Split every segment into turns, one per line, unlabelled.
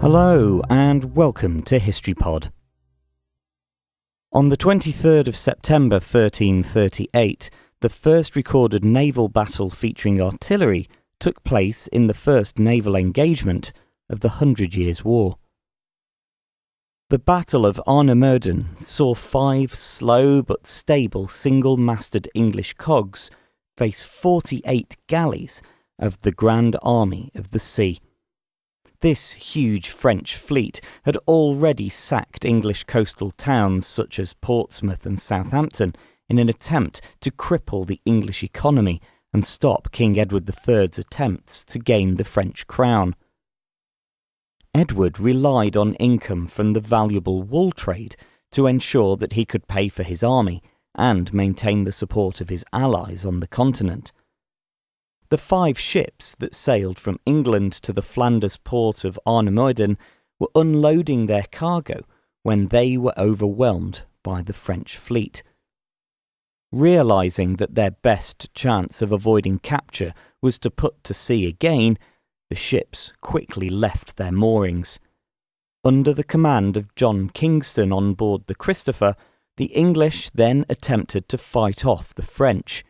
Hello and welcome to History Pod. On the 23rd of September 1338, the first recorded naval battle featuring artillery took place in the first naval engagement of the 100 Years' War. The Battle of Arnemuiden saw 5 slow but stable single-masted English cogs face 48 galleys of the Grand Army of the Sea. This huge French fleet had already sacked English coastal towns such as Portsmouth and Southampton in an attempt to cripple the English economy and stop King Edward III's attempts to gain the French crown. Edward relied on income from the valuable wool trade to ensure that he could pay for his army and maintain the support of his allies on the continent. The 5 ships that sailed from England to the Flanders port of Arnemuiden were unloading their cargo when they were overwhelmed by the French fleet. Realising that their best chance of avoiding capture was to put to sea again, the ships quickly left their moorings. Under the command of John Kingston on board the Christopher, the English then attempted to fight off the French.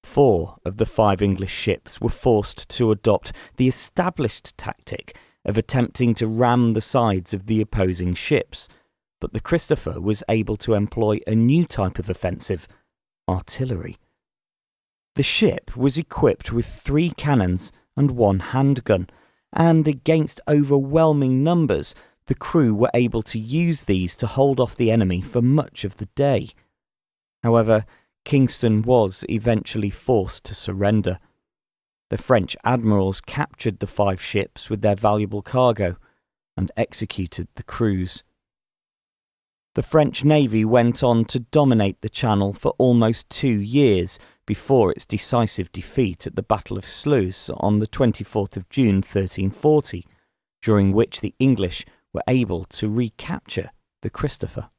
4 of the 5 English ships were forced to adopt the established tactic of attempting to ram the sides of the opposing ships, but the Christopher was able to employ a new type of offensive: artillery. The ship was equipped with 3 cannons and 1 handgun, and against overwhelming numbers, the crew were able to use these to hold off the enemy for much of the day. However, Kingston was eventually forced to surrender. The French admirals captured the 5 ships with their valuable cargo and executed the crews. The French Navy went on to dominate the Channel for almost 2 years before its decisive defeat at the Battle of Sluys on the 24th of June 1340, during which the English were able to recapture the Christopher.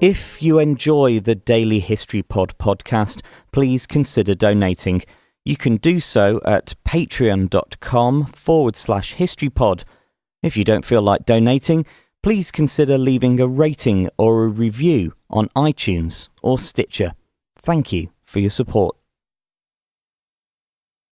If you enjoy the Daily History Pod podcast, please consider donating. You can do so at patreon.com/historypod. If you don't feel like donating, please consider leaving a rating or a review on iTunes or Stitcher. Thank you for your support.